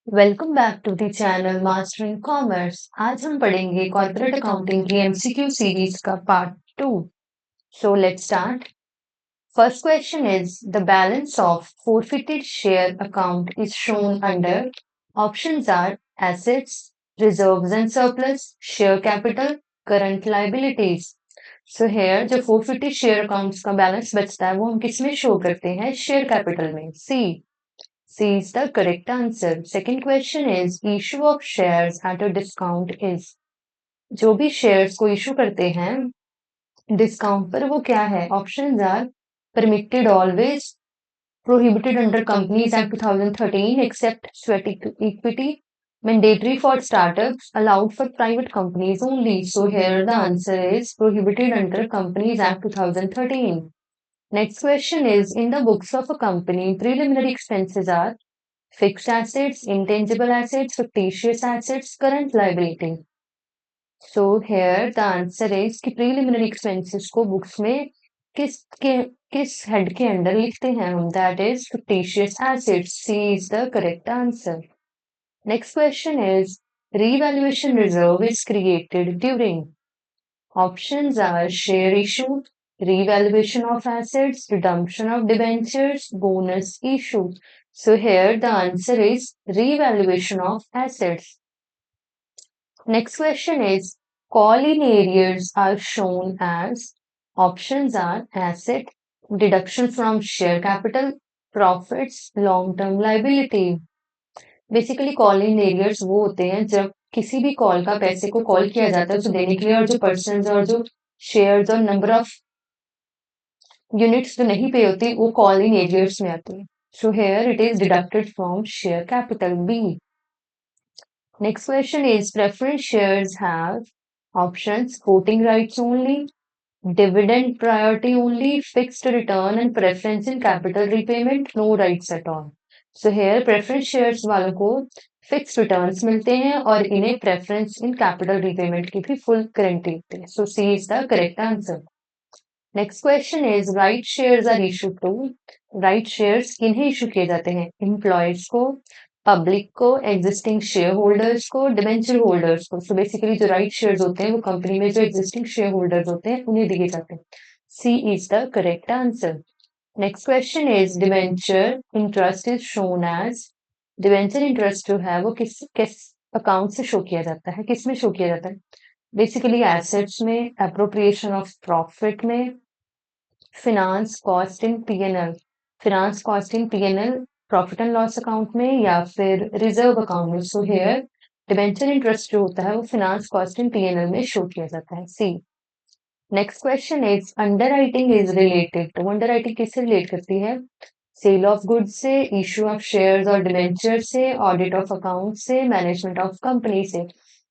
Welcome back to the channel mastering commerce. आज हम पढ़ेंगे कॉर्पोरेट अकाउंटिंग की एमसीक्यू सीरीज का part 2। So let's start. First question is the balance of forfeited share account is shown under options are assets, reserves and surplus, share capital, current liabilities. So here जो forfeited share accounts का balance बचता है वो हम किस में show करते हैं? शेयर कैपिटल में। सी is the correct answer. Second question is issue of shares at a discount is जो भी शेयर्स को इशू करते हैं डिस्काउंट पर वो क्या है? Options are permitted always, prohibited under Companies Act 2013 except sweat equity, mandatory for startups, allowed for private companies only. So here the answer is prohibited under Companies Act 2013. Next question is in the books of a company preliminary expenses are fixed assets, intangible assets, fictitious assets, current liability. So here the answer is कि preliminary expenses को books में किस head के under लिखते हैं हम? That is fictitious assets. C is the correct answer. Next question is revaluation reserve is created during. Options are share issue, revaluation of assets, redemption of debentures, bonus issue. So here the answer is revaluation of assets. Next question is call in arrears are shown as options are asset, deduction from share capital, profits, long-term liability. Basically call in arrears वो होते हैं जब किसी भी call का पैसे को call किया जाता है उसे देने के लिए और जो पर्सन और जो शेयर्स और नंबर ऑफ यूनिट्स जो नहीं पे होती वो कॉल इन एरियर्स में आती है. So here it is deducted from share capital. B. Next question is preference shares have options voting rights only, dividend priority only, fixed return and preference in capital repayment, no rights at all. So here preference shares वालों को fix returns मिलते हैं और इन्हें preference in capital repayment की भी full guarantee होती है. So C is the correct answer. Next question is right shares are issued to. Right shares किन्हें इशू किए जाते हैं? एम्प्लॉयज को, पब्लिक को, एग्जिस्टिंग शेयर होल्डर्स को, डिबेंचर होल्डर्स को. सो बेसिकली जो राइट शेयर्स होते हैं वो कंपनी में जो एग्जिस्टिंग शेयर होल्डर्स होते हैं उन्हें दिए जाते हैं. C is the correct answer. Next question is debenture interest is shown as. Debenture interest जो है वो किस अकाउंट से शो किया जाता है? किस में शो किया जाता है? बेसिकली एसेट्स में, अप्रोप्रिएशन ऑफ प्रॉफिट में, finance cost in PNL, finance cost in PNL profit and loss account में या फिर रिजर्व अकाउंट में. सो हियर डिबेंचर इंटरेस्ट जो होता है वो फिनांस कॉस्ट इन पीएनएल में शो किया जाता है. C. Next question is underwriting is related. तो अंडरराइटिंग किससे रिलेट करती है? सेल ऑफ गुड्स से, इशू ऑफ शेयर्स और डिबेंचर से, ऑडिट ऑफ अकाउंट से, मैनेजमेंट ऑफ कंपनी से.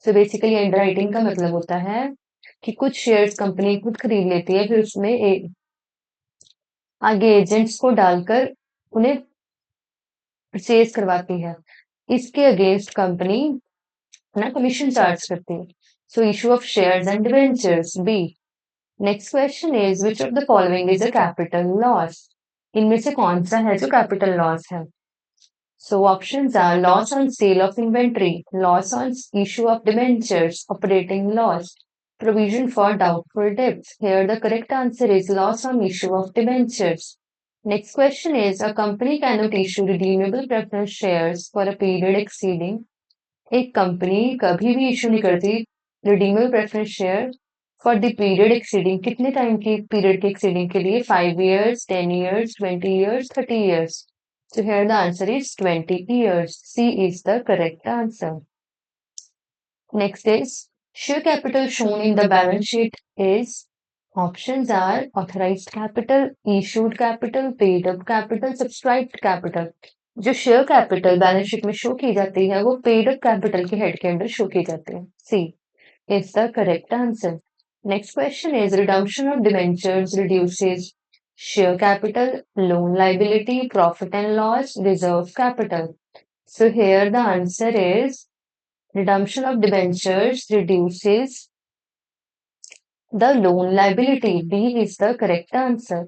सो बेसिकली अंडरराइटिंग का मतलब होता है कि कुछ शेयर्स कंपनी खुद खरीद लेती है फिर उसमें आगे एजेंट्स को डालकर उन्हें परचेज करवाती है. इसके अगेंस्ट कंपनी ना कमीशन चार्ज करती है. So issue of shares and debentures. B. Next question is which of the following is a capital loss. इनमें से कौन सा है जो कैपिटल लॉस है? So options are loss on sale of inventory, loss on issue of debentures, operating loss, provision for doubtful debts. Here the correct answer is loss on issue of debentures. Next question is a company cannot issue redeemable preference shares for a period exceeding. एक company कभी भी issue नहीं करती redeemable preference share for the period exceeding. कितने time की period के exceeding के लिए? 5 years, 10 years, 20 years, 30 years. So here the answer is 20 years. C is the correct answer. Next is share capital shown in the balance sheet is. Options are authorized capital, issued capital, paid up capital, subscribed capital. जो share capital balance sheet में show की जाती है वो paid up capital के head के under show की जाती है. C is the correct answer. Next question is redemption of debentures reduces share capital, loan liability, profit and loss, reserve capital. So here the answer is redemption of debentures reduces the loan liability. B is the correct answer.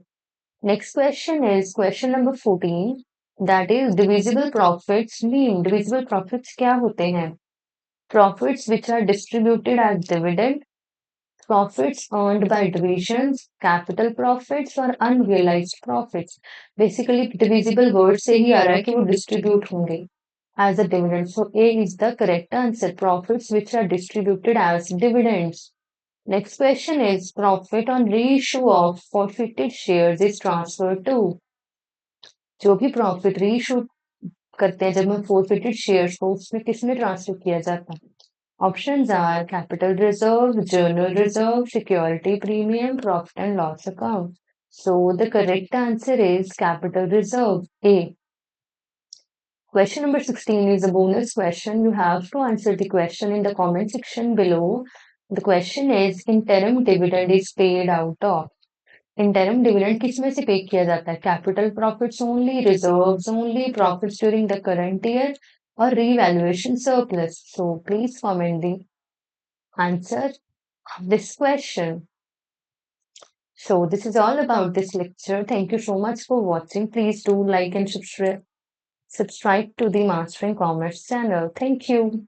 Next question is question number 14. That is divisible profits mean divisible profits क्या होते हैं? Profits which are distributed as dividend, profits earned by divisions, capital profits और unrealized profits. Basically divisible word से ही आ रहा है कि वो distribute होंगे as a dividend. So A is the correct answer. Profits which are distributed as dividends. Next question is profit on reissue of forfeited shares is transferred to. जो भी profit reissue करते हैं जब हम forfeited shares को उसमें किसमें transfer किया जाता है? Options are capital reserve, journal reserve, security premium, profit and loss account. So the correct answer is capital reserve A. Question number 16 is a bonus question. You have to answer the question in the comment section below. The question is interim dividend is paid out of. Interim dividend किसमें से पे किया जाता है? Capital profits only, reserves only, profits during the current year or revaluation surplus. So please comment the answer of this question. So this is all about this lecture. Thank you so much for watching. Please do like and subscribe to the Mastering Commerce channel. Thank you.